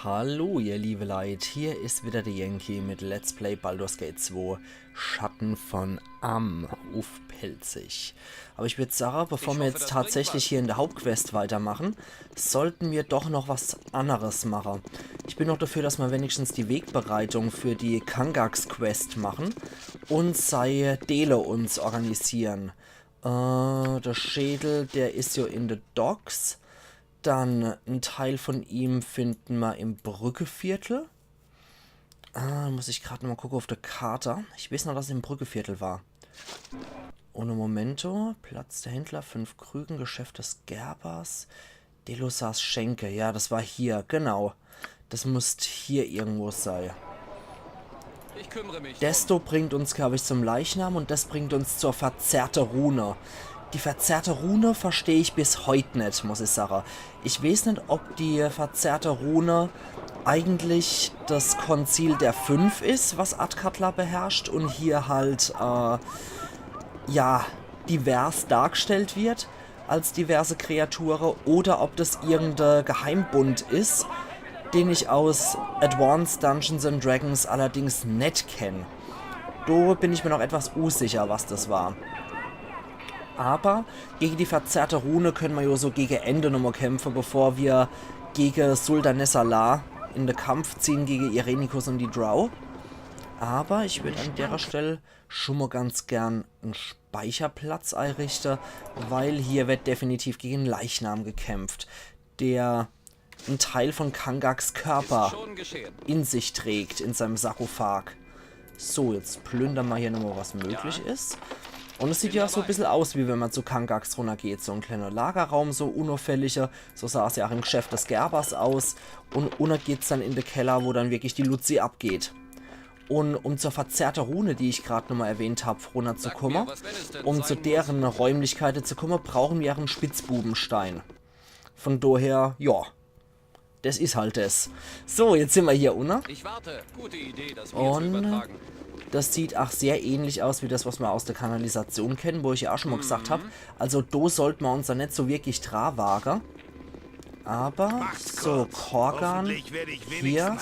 Hallo ihr liebe Leute, hier ist wieder der Yankee mit Let's Play Baldur's Gate 2 Schatten von Amn auf Pelzig. Aber ich würde sagen, bevor wir jetzt tatsächlich hier in der Hauptquest weitermachen, sollten wir doch noch was anderes machen. Ich bin noch dafür, dass wir wenigstens die Wegbereitung für die Kangax Quest machen und sei Dele uns organisieren. Der Schädel, der ist ja in the Docks. Dann ein Teil von ihm finden wir im Brückeviertel. Muss ich gerade noch mal gucken auf der Karte. Ich weiß noch, dass es im Brückeviertel war. Ohne Momento. Platz der Händler, 5 Krügen, Geschäft des Gerbers. Delosas Schenke. Ja, das war hier, genau. Das muss hier irgendwo sein. Ich kümmere mich. Desto bringt uns, glaube ich, zum Leichnam und das bringt uns zur verzerrte Rune. Die verzerrte Rune verstehe ich bis heute nicht, muss ich sagen. Ich weiß nicht, ob die verzerrte Rune eigentlich das Konzil der 5 ist, was Athkatla beherrscht und hier halt, ja, divers dargestellt wird als diverse Kreaturen oder ob das irgendein Geheimbund ist, den ich aus Advanced Dungeons and Dragons allerdings nicht kenne. Da bin ich mir noch etwas unsicher, was das war. Aber gegen die verzerrte Rune können wir ja so gegen Ende nochmal kämpfen, bevor wir gegen Sultanessalar in den Kampf ziehen gegen Irenicus und die Drow. Aber ich würde an der Stelle schon mal ganz gern einen Speicherplatz einrichten, weil hier wird definitiv gegen Leichnam gekämpft, der einen Teil von Kangax Körper in sich trägt, in seinem Sarkophag. So, jetzt plündern wir hier nochmal, was möglich ist. Und es sieht ja auch so ein bisschen aus, wie wenn man zu Kangax runtergeht. So ein kleiner Lagerraum, so unauffälliger. So sah es ja auch im Geschäft des Gerbers aus. Und unten geht es dann in den Keller, wo dann wirklich die Luzi abgeht. Und um zur verzerrten Rune, die ich gerade nochmal erwähnt habe, runterzukommen, um zu deren Räumlichkeiten zu kommen, brauchen wir einen Spitzbubenstein. Von daher, ja, das ist halt das. So, jetzt sind wir hier unten. Ich warte. Gute Idee, das Bier zu Und übertragen. das sieht auch sehr ähnlich aus wie das, was wir aus der Kanalisation kennen, wo ich ja auch schon mal gesagt habe. Also da sollten wir uns da nicht so wirklich dran wagen. Aber, so, Korgan, hier,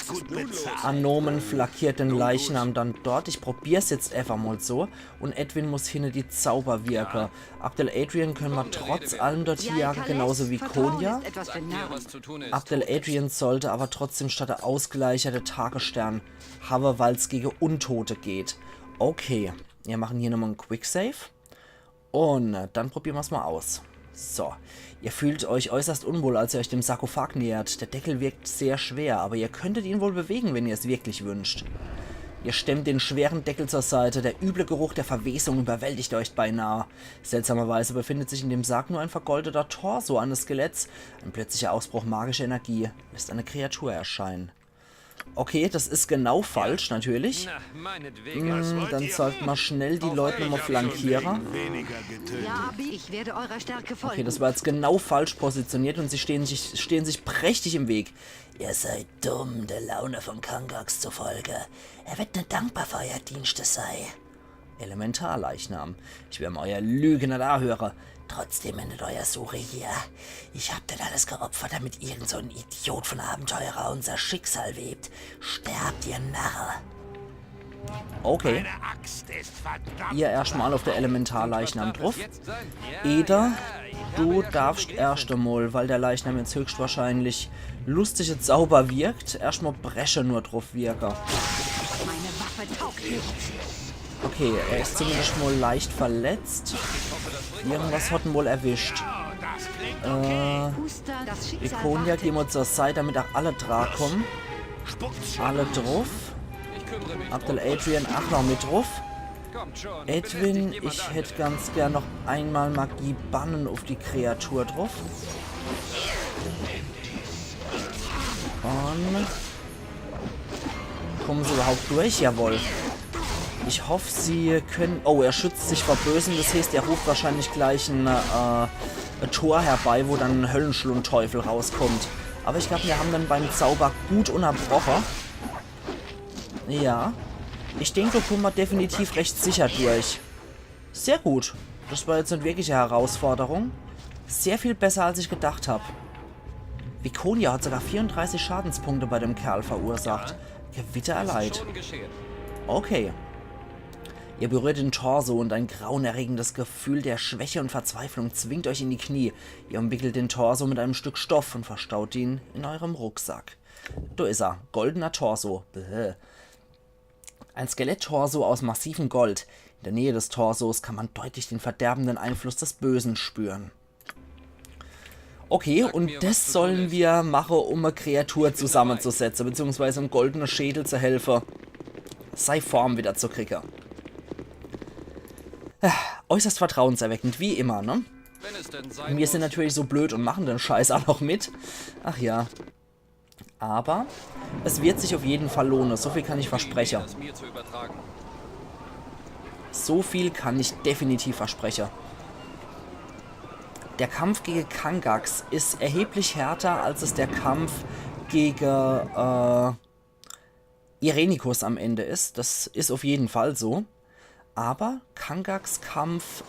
Anomen flankiert den Leichnam dann dort. Ich probiere es jetzt einfach mal so. Und Edwin muss hinter die Zauber wirken. Abdel Adrian können wir trotz allem dort hier jagen, genauso wie Konya. Was zu tun ist. Abdel Adrian sollte aber trotzdem statt der Ausgleicher der Tagesstern haben, weil es gegen Untote geht. Okay, wir machen hier nochmal einen Quicksave. Und dann probieren wir es mal aus. So, ihr fühlt euch äußerst unwohl, als ihr euch dem Sarkophag nähert. Der Deckel wirkt sehr schwer, aber ihr könntet ihn wohl bewegen, wenn ihr es wirklich wünscht. Ihr stemmt den schweren Deckel zur Seite, der üble Geruch der Verwesung überwältigt euch beinahe. Seltsamerweise befindet sich in dem Sarg nur ein vergoldeter Torso eines Skeletts. Ein plötzlicher Ausbruch magischer Energie lässt eine Kreatur erscheinen. Okay, das ist genau falsch, natürlich. Na, meinetwegen. Dann sollten wir schnell die Leute nochmal flankieren. Ja, ich werde eurer Stärke folgen. Okay, das war jetzt genau falsch positioniert und sie stehen sich prächtig im Weg. Ihr seid dumm, der Laune von Kangax zufolge. Er wird nicht dankbar für euer Dienste sei. Elementarleichnam. Ich werde mal euer Lüge nicht anhören. Trotzdem endet euer Suche hier. Ich hab das alles geopfert, damit irgend so ein Idiot von Abenteurer unser Schicksal webt. Sterbt, ihr Narre. Okay. Ihr erstmal auf der Elementarleichnam drauf. Eder, du darfst erst einmal, weil der Leichnam jetzt höchstwahrscheinlich lustige Zauber wirkt, erstmal Bresche nur drauf wirken. Meine Waffe taugt nicht. Okay, er ist zumindest mal leicht verletzt. Irgendwas hat ihn wohl erwischt. Huster, das Schicksal Ikonia, wartet. gehen wir zur Seite, damit auch alle dran kommen. Alle drauf. Ich kümmere mich. Abdel Adrian auch noch mit drauf. Kommt schon. Edwin, Belästigt ich jemand hätte ganz gern noch einmal Magie bannen auf die Kreatur drauf. Und kommen sie überhaupt durch? Jawohl. Ich hoffe, sie können... Oh, er schützt sich vor Bösen. Das heißt, er ruft wahrscheinlich gleich ein Tor herbei, wo dann ein Höllenschlundteufel rauskommt. Aber ich glaube, wir haben dann beim Zauber gut unterbrochen. Ja. Ich denke, da kommen wir definitiv recht sicher durch. Sehr gut. Das war jetzt eine wirkliche Herausforderung. Sehr viel besser, als ich gedacht habe. Viconia hat sogar 34 Schadenspunkte bei dem Kerl verursacht. Gewitter erleid. Schon geschehen. Okay. Ihr berührt den Torso und ein grauenerregendes Gefühl der Schwäche und Verzweiflung zwingt euch in die Knie. Ihr umwickelt den Torso mit einem Stück Stoff und verstaut ihn in eurem Rucksack. Da ist er. Goldener Torso. Bäh. Ein Skelett-Torso aus massivem Gold. In der Nähe des Torsos kann man deutlich den verderbenden Einfluss des Bösen spüren. Okay, und das sollen wir machen, um eine Kreatur zusammenzusetzen, beziehungsweise um goldene Schädel zu helfen, sei Form wieder zu kriegen. Äußerst vertrauenserweckend, wie immer, ne? Wenn es denn sein Wir sind muss. natürlich so blöd und machen den Scheiß auch noch mit. Ach ja. Aber es wird sich auf jeden Fall lohnen, so viel kann ich versprechen. Das mir zu übertragen. So viel kann ich definitiv versprechen. Der Kampf gegen Kangax ist erheblich härter, als es der Kampf gegen Irenicus am Ende ist. Das ist auf jeden Fall so. Aber Kangax Kampf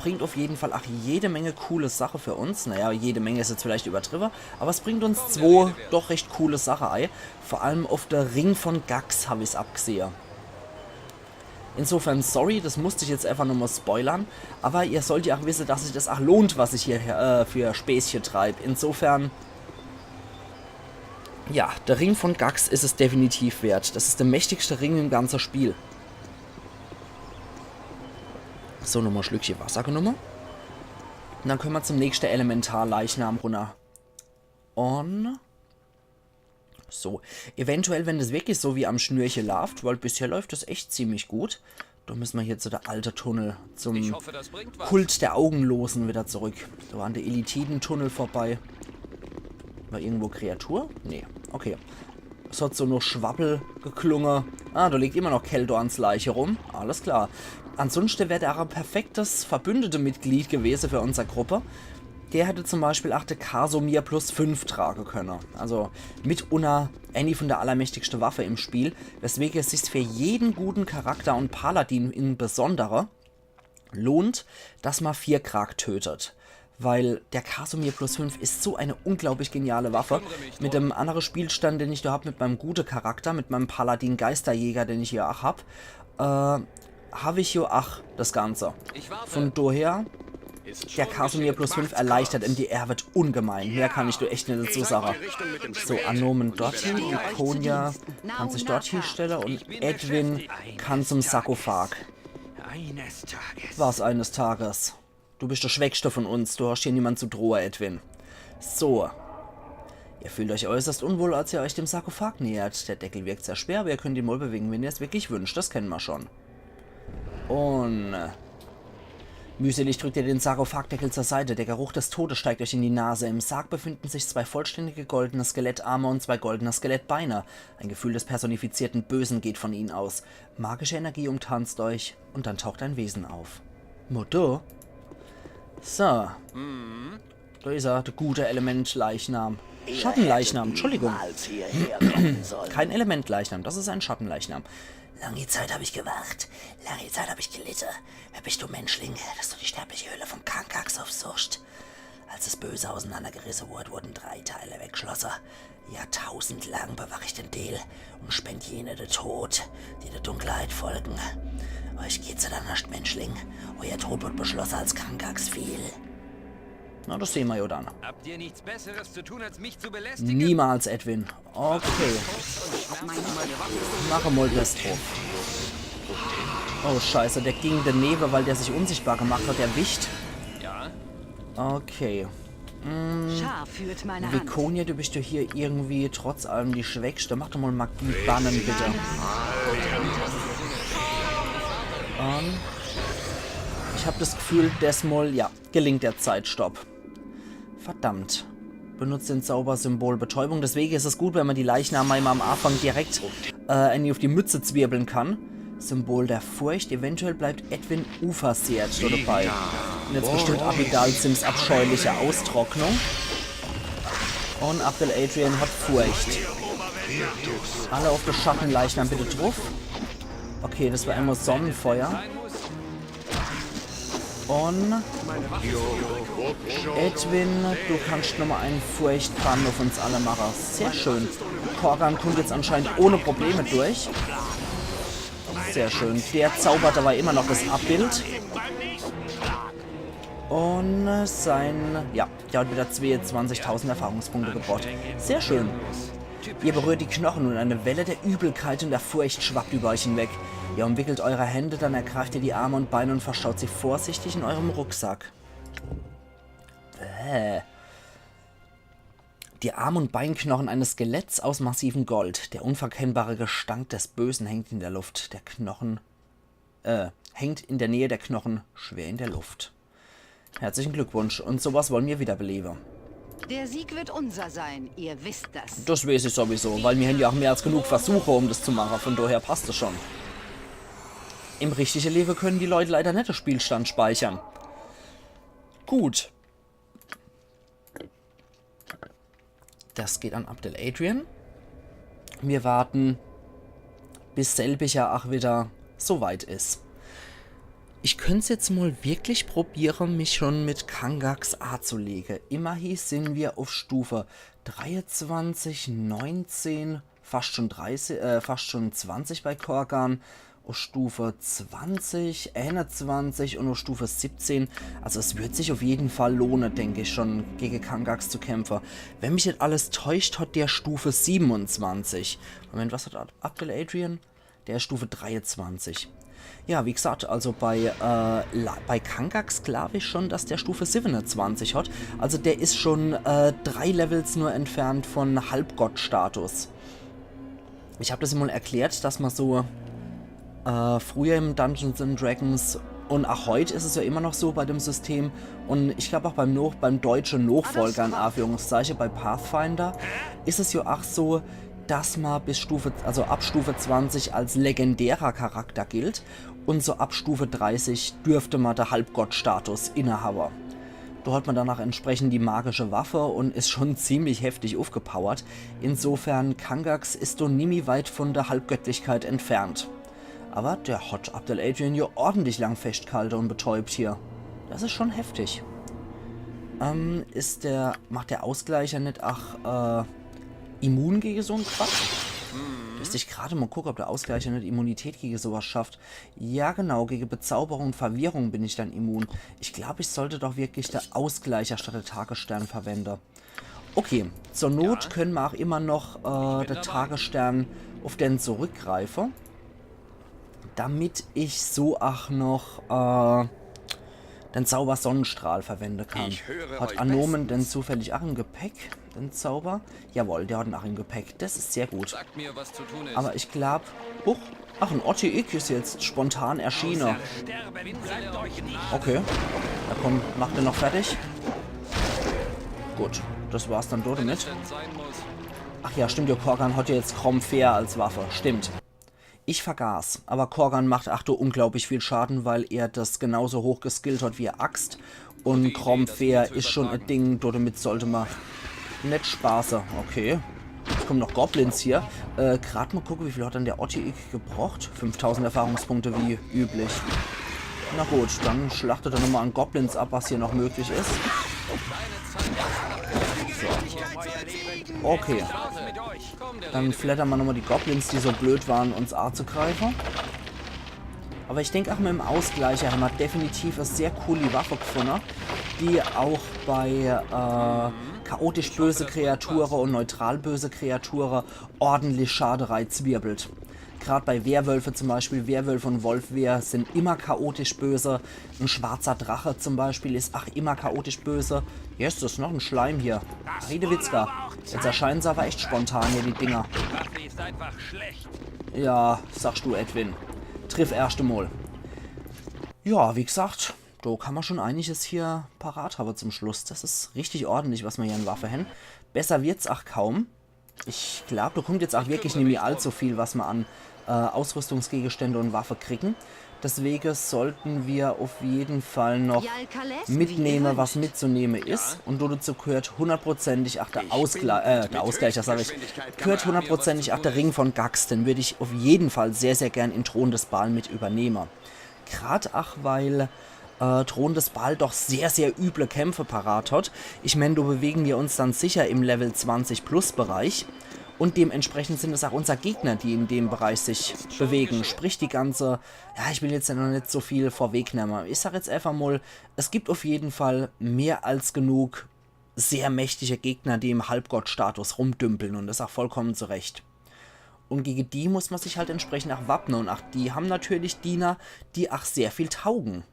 bringt auf jeden Fall auch jede Menge coole Sachen für uns. Naja, jede Menge ist jetzt vielleicht übertrieben, aber es bringt uns zwei doch recht coole Sachen ein. Vor allem auf der Ring von Gax habe ich es abgesehen. Insofern, sorry, das musste ich jetzt einfach nur mal spoilern. Aber ihr sollt ja auch wissen, dass sich das auch lohnt, was ich hier für Späßchen treibe. Insofern, ja, der Ring von Gax ist es definitiv wert. Das ist der mächtigste Ring im ganzen Spiel. So, nochmal ein Schlückchen Wasser genommen. Und dann können wir zum nächsten Elementar-Leichnam runter. Und so, eventuell, wenn das wirklich so wie am Schnürchen läuft, weil bisher läuft das echt ziemlich gut. Da müssen wir hier zu der alte Tunnel, zum Ich hoffe, das bringt was. Kult der Augenlosen wieder zurück. Da waren die Elitiden-Tunnel vorbei. War irgendwo Kreatur? Nee, okay. Es hat so nur Schwappel geklungen. Ah, da liegt immer noch Keldorns Leiche rum. Alles klar. Ansonsten wäre er ein perfektes verbündete Mitglied gewesen für unsere Gruppe. Der hätte zum Beispiel auch der Kasomir plus 5 tragen können. Also mitunter eine von der allermächtigsten Waffe im Spiel. Weswegen es sich für jeden guten Charakter und Paladin in besonderer lohnt, dass man 4 Krag tötet. Weil der Kasomir plus 5 ist so eine unglaublich geniale Waffe. Mit dem anderen Spielstand, den ich da habe, mit meinem guten Charakter, mit meinem Paladin Geisterjäger, den ich hier auch habe, habe ich hier auch das Ganze. Von daher, der Kasomir plus 5 erleichtert MDR wird ungemein. Mehr kann ich dir echt nicht dazu sagen. So, Anomen dorthin, Viconia kann sich dorthin stellen und Edwin kann zum Sarkophag. Was eines Tages. Du bist der Schwächste von uns. Du hast hier niemand zu drohen, Edwin. So. Ihr fühlt euch äußerst unwohl, als ihr euch dem Sarkophag nähert. Der Deckel wirkt sehr schwer, aber ihr könnt ihn wohl bewegen, wenn ihr es wirklich wünscht. Das kennen wir schon. Und mühselig drückt ihr den Sarkophagdeckel zur Seite. Der Geruch des Todes steigt euch in die Nase. Im Sarg befinden sich 2 vollständige goldene Skelettarme und 2 goldene Skelettbeine. Ein Gefühl des personifizierten Bösen geht von ihnen aus. Magische Energie umtanzt euch und dann taucht ein Wesen auf. Motto? So. Da ist er, der gute Elementleichnam. Schattenleichnam, Entschuldigung. Kein Elementleichnam, das ist ein Schattenleichnam. Lange Zeit habe ich gewacht, lange Zeit habe ich gelitten. Wer bist du, Menschling, dass du die sterbliche Höhle von Kangax aufsuchst? Als das Böse auseinandergerissen wurde, wurden 3 Teile weggeschlossen. Jahrtausendlang bewache ich den Deal und spend jene den Tod, die der Dunkelheit folgen. Euch geht's ja dann nicht, Menschling. Euer Tod wird beschlossen, als Kangax fiel. Na, das sehen wir ja dann. Habt ihr nichts Besseres zu tun, als mich zu belästigen? Niemals, Edwin. Okay. Mache mal das drauf. Oh, scheiße, der ging daneben, weil der sich unsichtbar gemacht hat, erwischt. Ja. Okay. Schar führt meine Hand. Viconia, du bist ja hier irgendwie trotz allem die Schwächste. Mach doch mal Magie bannen, bitte. Ich habe das Gefühl, Desmol, ja, gelingt der Zeitstopp. Verdammt. Benutzt den Zaubersymbol Betäubung. Deswegen ist es gut, wenn man die Leichname immer am Anfang direkt auf die Mütze zwirbeln kann. Symbol der Furcht. Eventuell bleibt Edwin unversehrt dabei. Und jetzt bestimmt Abidal Sims abscheuliche Austrocknung. Und Abdel Adrian hat Furcht. Alle auf das Schattenleichnam bitte drauf. Okay, das war einmal Sonnenfeuer. Und Edwin, du kannst nochmal einen Furchtbrand auf uns alle machen. Sehr schön. Korgan kommt jetzt anscheinend ohne Probleme durch. Sehr schön. Der zaubert aber immer noch das Abbild. Und sein... Ja, der hat wieder 22.000 Erfahrungspunkte gebracht. Sehr schön. Ihr berührt die Knochen und eine Welle der Übelkeit und der Furcht schwappt über euch hinweg. Ihr umwickelt eure Hände, dann ergreift ihr die Arme und Beine und verstaut sie vorsichtig in eurem Rucksack. Die Arm- und Beinknochen eines Skeletts aus massivem Gold. Der unverkennbare Gestank des Bösen hängt in der Luft. Der Knochen... hängt in der Nähe der Knochen schwer in der Luft. Herzlichen Glückwunsch. Und sowas wollen wir wiederbeleben. Der Sieg wird unser sein, ihr wisst das. Das weiß ich sowieso, weil wir haben ja auch mehr als genug Versuche, um das zu machen. Von daher passt es schon. Im richtigen Leben können die Leute leider nicht den Spielstand speichern. Gut. Das geht an Abdel Adrian. Wir warten, bis selbiger auch wieder so weit ist. Ich könnte es jetzt mal wirklich probieren, mich schon mit Kangaks A zu legen. Immerhin sind wir auf Stufe 23, 19, fast schon 20 bei Korgan. Auf Stufe 20, 21 und auf Stufe 17. Also es wird sich auf jeden Fall lohnen, denke ich, schon gegen Kangaks zu kämpfen. Wenn mich nicht alles täuscht, hat der Stufe 27. Moment, was hat Abdel Adrian? Der ist Stufe 23. Ja, wie gesagt, also bei Kangaks glaube ich schon, dass der Stufe 27 hat. Also der ist schon 3 Levels nur entfernt von Halbgott-Status. Ich habe das immer mal erklärt, dass man so früher im Dungeons & Dragons und auch heute ist es ja immer noch so bei dem System und ich glaube auch beim deutschen Nachfolger in Anführungszeichen, bei Pathfinder, ist es ja auch so, dass man ab Stufe 20 als legendärer Charakter gilt und so ab Stufe 30 dürfte man der Halbgott-Status innehaben. Da hat man danach entsprechend die magische Waffe und ist schon ziemlich heftig aufgepowert. Insofern, Kangaks ist doch nie weit von der Halbgöttlichkeit entfernt. Aber der hat Abdel Adrian ja ordentlich lang festgehalten und betäubt hier. Das ist schon heftig. Macht der Ausgleicher nicht auch immun gegen so einen Quatsch? Müsste ich gerade mal gucken, ob der Ausgleicher nicht Immunität gegen sowas schafft. Ja genau, gegen Bezauberung und Verwirrung bin ich dann immun. Ich glaube, ich sollte doch wirklich der Ausgleicher statt der Tagesstern verwenden. Okay, zur Not können wir auch immer noch der Tagesstern auf den zurückgreifen. Damit ich so auch noch den Zauber Sonnenstrahl verwenden kann. Hat Anomen denn zufällig auch im Gepäck, den Zauber? Jawohl, der hat ihn auch im Gepäck. Das ist sehr gut. Sagt mir, was zu tun ist. Aber ich glaube... Ach, ein OTX ist jetzt spontan erschienen. Okay. Na komm, macht er noch fertig? Gut, das war's dann dort damit. Ach ja, stimmt, der Korgan hat ja jetzt Kromfair als Waffe. Stimmt. Ich vergaß, aber Korgan macht unglaublich viel Schaden, weil er das genauso hoch geskillt hat wie Axt. Und Kromfair ist schon ein Ding, damit sollte man nicht spaßen. Okay. Jetzt kommen noch Goblins hier. Gerade mal gucken, wie viel hat dann der Otti gebraucht? 5000 Erfahrungspunkte wie üblich. Na gut, dann schlachtet er nochmal an Goblins ab, was hier noch möglich ist. So. Okay. Dann flattern wir nochmal die Goblins, die so blöd waren, uns anzugreifen. Aber ich denke auch mit dem Ausgleicher haben wir definitiv eine sehr coole Waffe gefunden, die auch bei chaotisch böse Kreaturen und neutral böse Kreaturen ordentlich Schadereiz wirbelt. Gerade bei Werwölfe zum Beispiel, Werwölfe und Wolfwehr sind immer chaotisch böse. Ein schwarzer Drache zum Beispiel ist auch immer chaotisch böse. Yes, das ist noch ein Schleim hier. Riedewitzka. Jetzt erscheinen sie aber echt spontan hier, die Dinger. Ja, sagst du, Edwin. Triff erste Mal. Ja, wie gesagt, da kann man schon einiges hier parat haben zum Schluss. Das ist richtig ordentlich, was wir hier in Waffe haben. Besser wird's auch kaum. Ich glaube, da kommt jetzt auch wirklich nicht mehr allzu viel, was wir an Ausrüstungsgegenstände und Waffe kriegen. Deswegen sollten wir auf jeden Fall noch mitnehmen, was mitzunehmen ist. Und dazu gehört hundertprozentig auch der Ausgleicher, sage ich. Gehört hundertprozentig auch der Ring von Gax. Den würde ich auf jeden Fall sehr, sehr gern in Thron des Baal mit übernehmen. Gerade auch, weil Thron des Baal doch sehr, sehr üble Kämpfe parat hat. Ich meine, da bewegen wir uns dann sicher im Level 20 Plus Bereich. Und dementsprechend sind es auch unsere Gegner, die in dem Bereich sich bewegen. Sprich die ganze... Ja, ich will jetzt ja noch nicht so viel vorwegnehmen. Ich sage jetzt einfach mal, es gibt auf jeden Fall mehr als genug sehr mächtige Gegner, die im Halbgott-Status rumdümpeln. Und das auch vollkommen zu Recht. Und gegen die muss man sich halt entsprechend auch wappnen. Und auch die haben natürlich Diener, die auch sehr viel taugen.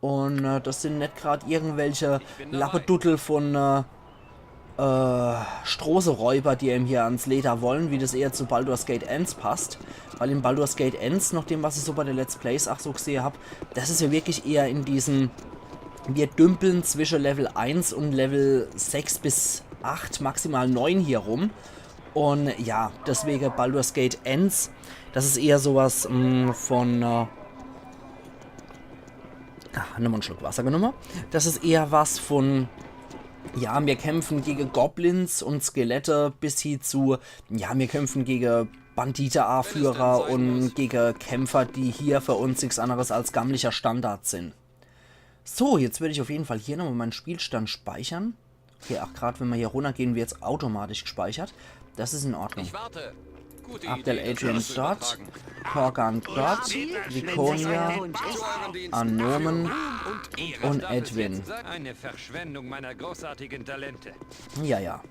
Und das sind nicht gerade irgendwelche Lappeduttel von... Strohseräuber, die ihm hier ans Leder wollen, wie das eher zu Baldur's Gate Ends passt. Weil in Baldur's Gate Ends, nach dem, was ich so bei den Let's Plays auch so gesehen habe, das ist ja wirklich eher in diesen... Wir dümpeln zwischen Level 1 und Level 6 bis 8, maximal 9 hier rum. Und ja, deswegen Baldur's Gate Ends, das ist eher sowas von... nimm mal einen Schluck Wasser genommen. Das ist eher was von... Ja, wir kämpfen gegen Goblins und Skelette bis hin zu, ja, wir kämpfen gegen Banditen-A-Führer und gegen Kämpfer, die hier für uns nichts anderes als gammlicher Standard sind. So, jetzt würde ich auf jeden Fall hier nochmal meinen Spielstand speichern. Okay, ach, gerade wenn wir hier runtergehen, wird es automatisch gespeichert. Das ist in Ordnung. Ich warte. Gute Abdel Idee, Adrian das zu dort, übertragen. Korgan dort, Viconia, Anomen und Edwin. Eine Verschwendung meiner großartigen Talente. Ja, ja.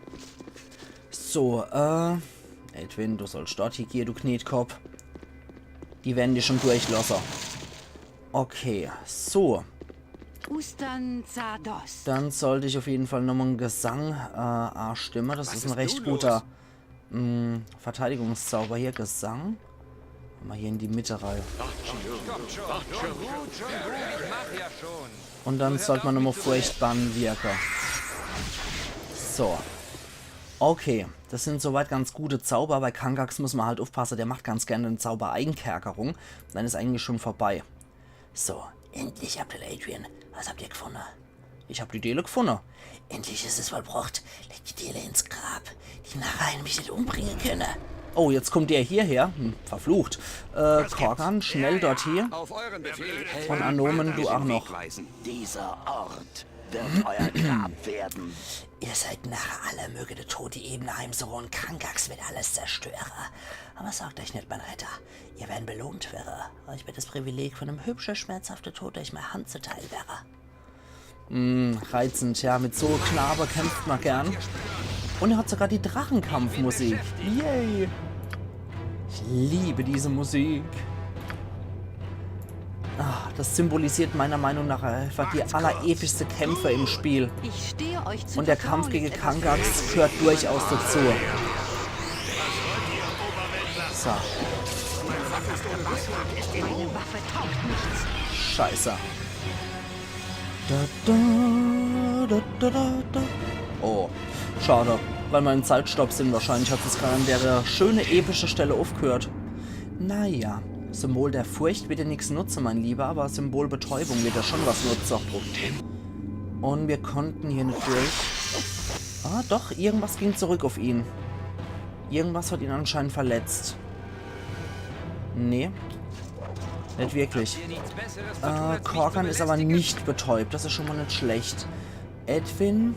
So, Edwin, du sollst dort hier, du Knetkopf. Die werden die schon durchlassen. Okay, so. Ustan Zardos. Dann sollte ich auf jeden Fall nochmal einen Gesang A-Stimme. Das ist ein recht guter Verteidigungszauber hier. Gesang. Mal hier in die Mitte rein. Kommt schon. Gut, ich mach ja schon. Und dann sollte man nochmal Furchtbann wirken. So. Okay, das sind soweit ganz gute Zauber. Bei Kangax muss man halt aufpassen, der macht ganz gerne eine Zauber-Eigenkerkerung. Dann ist eigentlich schon vorbei. So, endlich habt ihr Adrian. Was habt ihr gefunden? Ich hab die Dele gefunden. Endlich ist es vollbracht. Leg die Dele ins Grab. Die Narren mich nicht umbringen können. Oh, jetzt kommt der hierher. Verflucht. Korgan, schnell dort hier. Auf euren Befehl. Und Anomen, du auch noch. Dieser Ort wird euer Grab werden. Ihr seid nachher alle, möge der Tod die Ebene heimsuchen und Kangax wird alles zerstören. Aber sorgt euch nicht, mein Retter. Ihr werdet belohnt werden. Euch wird das Privileg von einem hübschen, schmerzhaften Tod durch meine Hand zuteil wäre. Reizend, ja. Mit so Knabe kämpft man gern. Und er hat sogar die Drachenkampfmusik. Yay! Ich liebe diese Musik. Das symbolisiert meiner Meinung nach einfach die allerepischste Kämpfe im Spiel. Ich stehe euch zu. Und der Kampf gegen Kangax gehört durchaus dazu. So. Meine Waffe taugt nichts. Scheiße. Oh, schade. Weil wir im Zeitstopp sind wahrscheinlich. Hat es gerade an der schöne epische Stelle aufgehört. Naja. Symbol der Furcht wird ja nichts nutzen, mein Lieber, aber Symbol Betäubung wird ja schon was nutzen. Und wir konnten hier nicht durch. Ah, doch, irgendwas ging zurück auf ihn. Irgendwas hat ihn anscheinend verletzt. Nee. Nicht wirklich. Korgan ist aber nicht betäubt, das ist schon mal nicht schlecht. Edwin.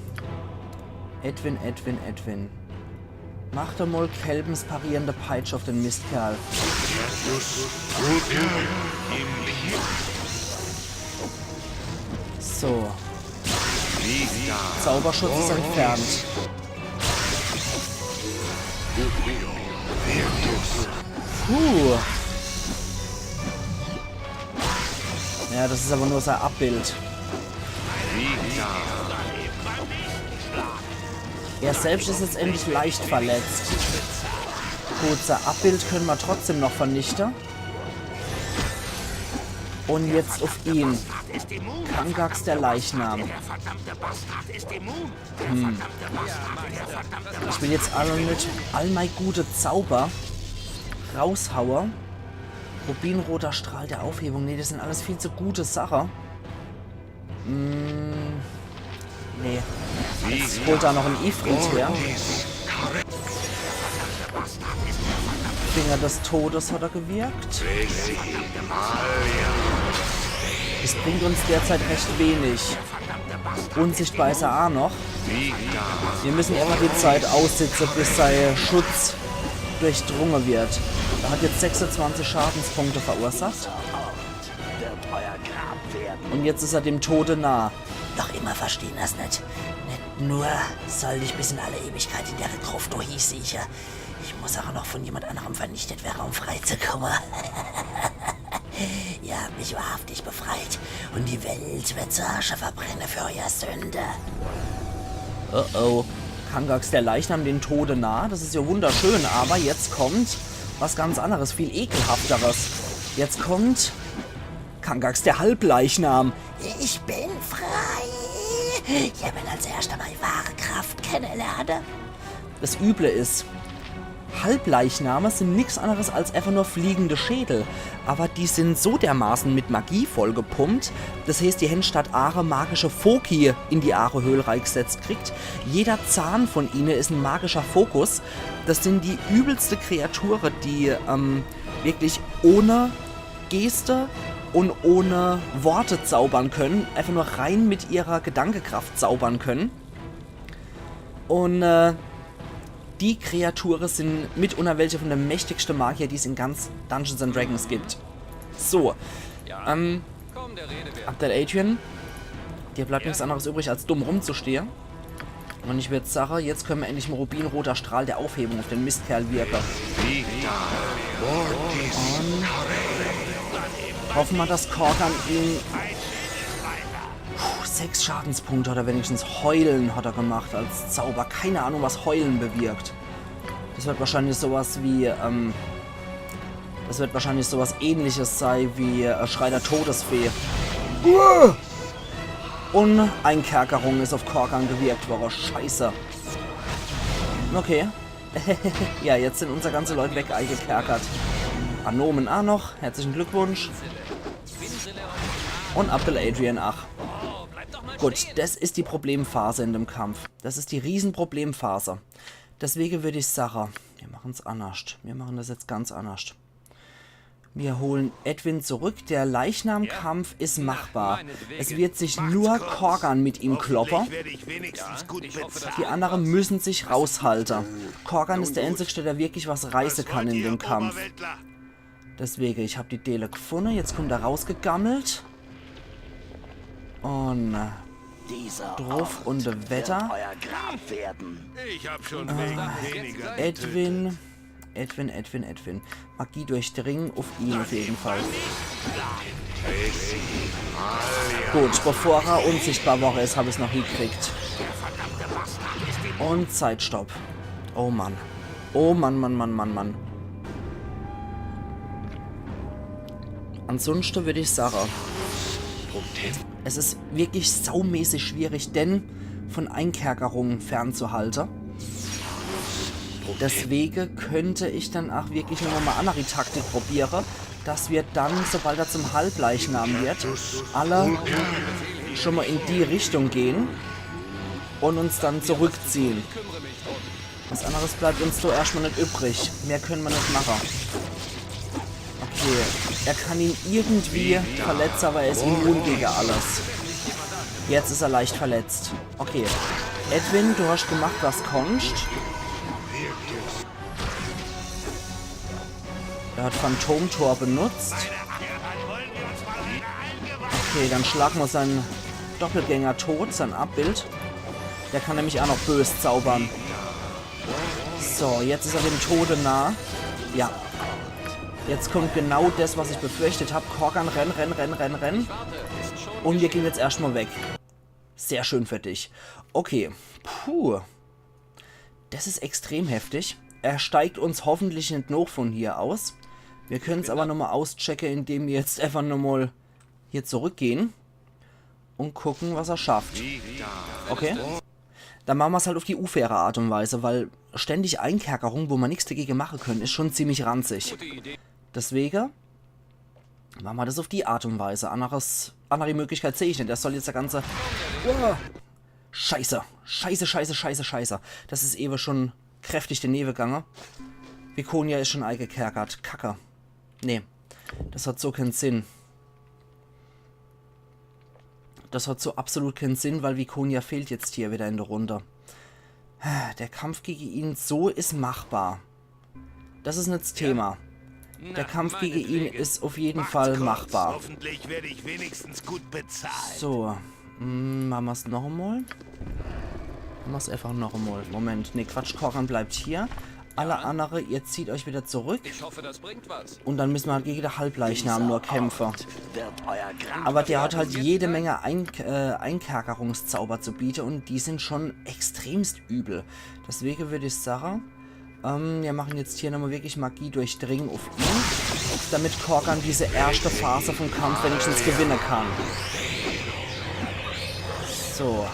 Mach doch mal Kelbens parierende Peitsche auf den Mistkerl. So. Zauberschutz ist entfernt. Ja, das ist aber nur sein Abbild. Er selbst ist jetzt endlich leicht verletzt. Gut, sein Abbild können wir trotzdem noch vernichten. Und jetzt auf ihn. Kangax der Leichnam. Ich will jetzt all meine gute Zauber raushauen. Rubinroter Strahl der Aufhebung. Nee, das sind alles viel zu gute Sachen. Nee. Jetzt holt da noch ein Ifrit her. Finger des Todes hat er gewirkt. Das bringt uns derzeit recht wenig. Unsichtbar ist er auch noch. Wir müssen immer die Zeit aussitzen, bis sein Schutz durchdrungen wird. Er hat jetzt 26 Schadenspunkte verursacht. Und jetzt ist er dem Tode nah. Noch immer verstehen das nicht. Nicht nur soll ich bis in alle Ewigkeit in der Gruft durchsiechen. Ich muss auch noch von jemand anderem vernichtet werden, um freizukommen. Ihr habt mich wahrhaftig befreit und die Welt wird zur Asche verbrennen für euer Sünde. Oh oh. Kangax, der Leichnam, den Tode nah. Das ist ja wunderschön, aber jetzt kommt was ganz anderes, viel ekelhafteres. Jetzt kommt Kangax, der Halbleichnam. Ich bin frei. Ich habe als erster meine wahre Kraft kennenlernen. Das Üble ist, Halbleichname sind nichts anderes als einfach nur fliegende Schädel. Aber die sind so dermaßen mit Magie vollgepumpt. Das heißt, die haben statt Aare magische Foki in die Aare-Höhle reingesetzt kriegt. Jeder Zahn von ihnen ist ein magischer Fokus. Das sind die übelste Kreaturen, die wirklich ohne Geste und ohne Worte zaubern können. Einfach nur rein mit ihrer Gedankenkraft zaubern können. Und die Kreaturen sind mitunter welche von der mächtigsten Magier, die es in ganz Dungeons & Dragons gibt. So, Abdel Adrian, dir bleibt nichts anderes übrig, als dumm rumzustehen. Und ich würde sagen, jetzt können wir endlich mal rubinroter Strahl der Aufhebung auf den Mistkerl wirken. Und hoffen wir, dass Korgan ihn 6 Schadenspunkte oder wenigstens Heulen hat er gemacht als Zauber. Keine Ahnung, was Heulen bewirkt. Das wird wahrscheinlich sowas wie, Ähnliches sein wie Schrei der Todesfee. Und Einkerkerung ist auf Korgan gewirkt worden. Scheiße. Okay. Ja, jetzt sind unsere ganze Leute weg eingekerkert. Anomen auch noch. Herzlichen Glückwunsch. Und Abdel Adrian, ach. Gut, das ist die Problemphase in dem Kampf. Das ist die Riesenproblemphase. Deswegen würde ich sagen, wir machen es anders. Wir machen das jetzt ganz anders. Wir holen Edwin zurück. Der Leichnamkampf ist machbar. Es wird sich nur Korgan mit ihm kloppen. Die anderen müssen sich raushalten. Korgan ist der Einzige, der wirklich was reißen kann in dem Kampf. Deswegen, ich habe die Dele gefunden. Jetzt kommt er rausgegammelt. Und drauf und Wetter. Edwin. Magie durchdringen auf ihn auf jeden Fall. Gut, bevor er unsichtbar war, habe ich es noch hingekriegt. Und Zeitstopp. Oh Mann. Oh Mann. Ansonsten würde ich sagen, es ist wirklich saumäßig schwierig, denn von Einkerkerungen fernzuhalten. Deswegen könnte ich dann auch wirklich nur mal eine andere Taktik probieren, dass wir dann, sobald er zum Halbleichnam wird, alle schon mal in die Richtung gehen und uns dann zurückziehen. Was anderes bleibt uns so erstmal nicht übrig. Mehr können wir nicht machen. Okay, er kann ihn irgendwie verletzen, aber er ist immun gegen alles. Jetzt ist er leicht verletzt. Okay, Edwin, du hast gemacht, was konntest. Er hat Phantomtor benutzt. Okay, dann schlagen wir seinen Doppelgänger tot, sein Abbild. Der kann nämlich auch noch böse zaubern. So, jetzt ist er dem Tode nah. Ja. Jetzt kommt genau das, was ich befürchtet habe. Korgan, renn. Und wir gehen jetzt erstmal weg. Sehr schön für dich. Okay. Puh. Das ist extrem heftig. Er steigt uns hoffentlich nicht noch von hier aus. Wir können es aber nochmal auschecken, indem wir jetzt einfach nochmal hier zurückgehen. Und gucken, was er schafft. Okay. Dann machen wir es halt auf die unfaire Art und Weise, weil ständig Einkerkerung, wo man nichts dagegen machen können, ist schon ziemlich ranzig. Deswegen machen wir das auf die Art und Weise. Andere Möglichkeit sehe ich nicht. Das soll jetzt der ganze... Oh, Scheiße. Das ist eben schon kräftig den Nebel gegangen. Vikonia ist schon eingekerkert. Kacke. Nee, das hat so keinen Sinn. das hat so absolut keinen Sinn, weil Viconia fehlt jetzt hier wieder in der Runde. Der Kampf gegen ihn so ist machbar. Das ist nicht das Thema. Der Kampf gegen ihn ist auf jeden Fall machbar. Hoffentlich werde ich wenigstens gut bezahlt. So. Machen wir es noch einmal. Machen wir es einfach noch einmal. Moment. Ne, Quatsch. Korgan bleibt hier. Alle anderen, ihr zieht euch wieder zurück. Ich hoffe, das bringt was. Und dann müssen wir halt gegen den Halbleichnam nur kämpfen. Wird euer Grab Aber der hat halt jede Menge Einkerkerungszauber zu bieten und die sind schon extremst übel. Deswegen würde ich sagen, wir machen jetzt hier nochmal wirklich Magie durchdringen auf ihn, damit Korgan diese erste Phase vom Kampf wenigstens gewinnen kann. So.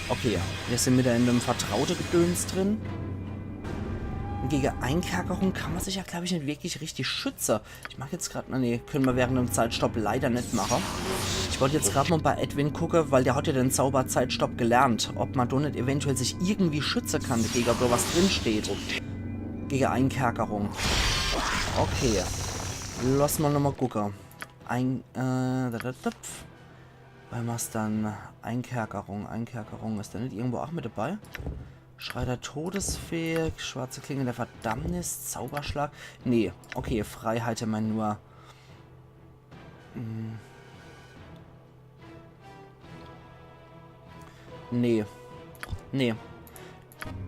Okay, wir sind wieder in einem vertrauten Gedöns drin. Gegen Einkerkerung kann man sich ja, glaube ich, nicht wirklich richtig schützen. Ich mache jetzt gerade... Nee, können wir während dem Zeitstopp leider nicht machen. Ich wollte jetzt gerade mal bei Edwin gucken, weil der hat ja den Zauber Zeitstopp gelernt. Ob man da nicht eventuell sich irgendwie schützen kann dagegen, ob da was drin steht. Gegen Einkerkerung. Okay. Lass mal nochmal gucken. Weil was dann... Einkerkerung. Ist da nicht irgendwo auch mit dabei? Schrei der Todesfähig, schwarze Klinge der Verdammnis, Zauberschlag. Nee, okay, Freiheit immer nur. Nee.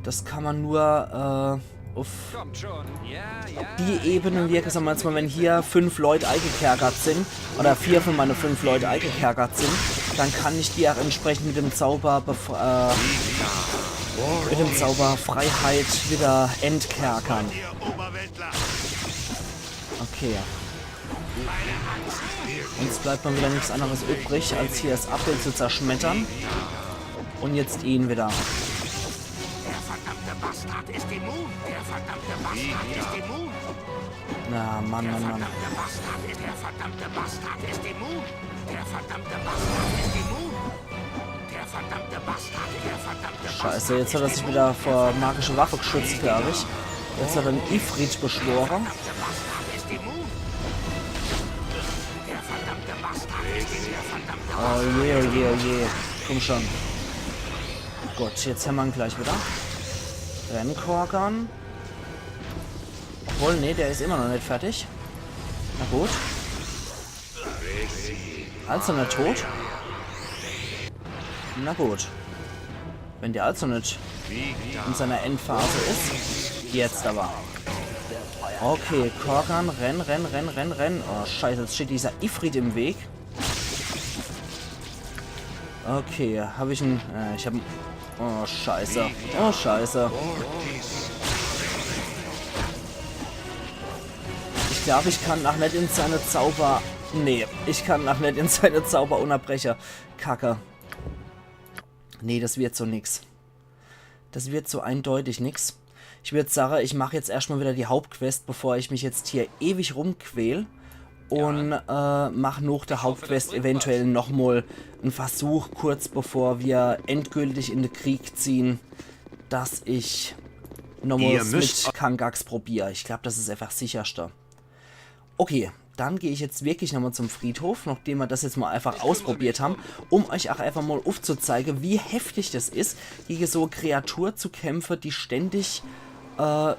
Das kann man nur auf Kommt schon. Ja. die Ebene wirken, sagen wir jetzt mal, wenn hier 5 Leute eingekerkert sind, oder 4 von meinen 5 Leute eingekerkert sind, dann kann ich die auch entsprechend mit dem Zauber Freiheit wieder entkerkern. Okay. Uns bleibt mal wieder nichts anderes übrig, als hier das Abbild zu zerschmettern. Und jetzt ihn wieder. Der verdammte Bastard ist immun. Der verdammte Bastard ist immun. Na, Mann. Der verdammte Bastard ist immun. Der verdammte Bastard ist immun. Der verdammte Bastard. Scheiße, jetzt hat er sich wieder vor magische Waffe geschützt, glaube ich. Jetzt hat er einen Ifrit beschworen. Oh je. Komm schon. Gut, jetzt haben wir ihn gleich wieder. Rennkorgan. Obwohl, nee, der ist immer noch nicht fertig. Na gut. Also nicht tot. Na gut. Wenn der also nicht in seiner Endphase ist. Jetzt aber. Okay, Korgan, renn. Oh, scheiße, jetzt steht dieser Ifrit im Weg. Okay, habe ich einen... ich habe... Oh, scheiße. Ich glaube, ich kann nach nicht in seine Zauber... Nee, ich kann nach nicht in seine Zauber unterbrechen. Kacke. Nee, das wird so nix. Das wird so eindeutig nix. Ich würde sagen, ich mache jetzt erstmal wieder die Hauptquest, bevor ich mich jetzt hier ewig rumquäl. Und mache nach der Hauptquest eventuell nochmal einen Versuch, kurz bevor wir endgültig in den Krieg ziehen, dass ich nochmal mit Kangax probiere. Ich glaube, das ist einfach sicherster. Okay, dann gehe ich jetzt wirklich nochmal zum Friedhof, nachdem wir das jetzt mal einfach ausprobiert haben, um euch auch einfach mal aufzuzeigen, wie heftig das ist, gegen so eine Kreatur zu kämpfen, die ständig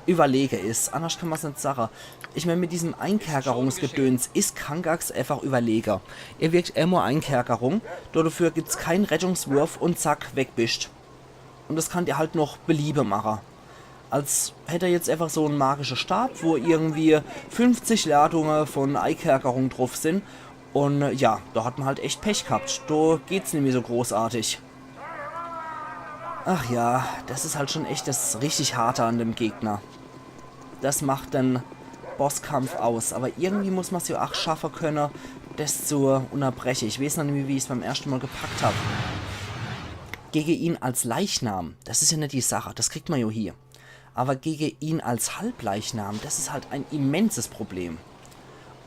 überlege ist. Anders kann man es nicht sagen. Ich meine, mit diesem Einkerkerungsgedöns ist Kangax einfach überleger. Er wirkt immer Einkerkerung, dafür gibt es keinen Rettungswurf und zack, wegbischt. Und das kann der halt noch Beliebe machen. Als hätte er jetzt einfach so einen magischen Stab, wo irgendwie 50 Ladungen von Einkerkerung drauf sind. Und ja, da hat man halt echt Pech gehabt. Da geht's nämlich so großartig. Ach ja, das ist halt schon echt das richtig Harte an dem Gegner. Das macht den Bosskampf aus. Aber irgendwie muss man es ja auch schaffen können, das zu unterbrechen. Ich weiß noch nicht, wie ich es beim ersten Mal gepackt habe. Gegen ihn als Leichnam, das ist ja nicht die Sache, das kriegt man ja hier. Aber gegen ihn als Halbleichnam, das ist halt ein immenses Problem.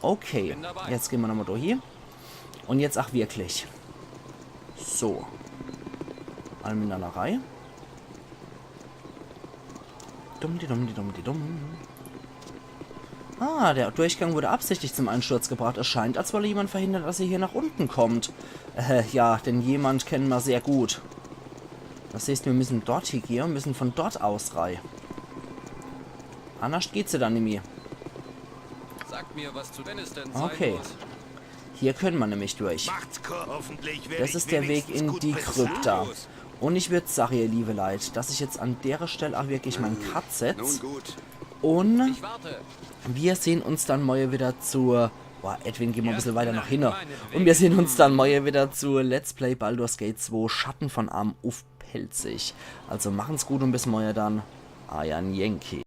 Okay, jetzt gehen wir nochmal durch hier. Und jetzt auch wirklich. So. Alle miteinander Reihe. Dumm. Ah, der Durchgang wurde absichtlich zum Einsturz gebracht. Es scheint, als wolle jemand verhindern, dass er hier nach unten kommt. Ja, denn jemand kennen wir sehr gut. Das heißt, wir müssen dort hier und müssen von dort aus rein. Anders geht's ja dann nicht mehr. Sag mir, was zu denn ist denn Okay. sein muss. Hier können wir nämlich durch. Hoffentlich Das ist der Weg in die Krypta. Und ich würde sagen, ihr liebe Leid, dass ich jetzt an der Stelle auch wirklich meinen Cut setze. Und Ich warte. wir sehen uns dann morgen wieder zur... Boah, Edwin, gehen wir ein bisschen weiter nach hinten. Und wir sehen uns dann morgen wieder zu Let's Play Baldur's Gate 2 Schatten von Arm auf Pelzig. Also machen's gut und bis morgen dann. Ayan Yankee.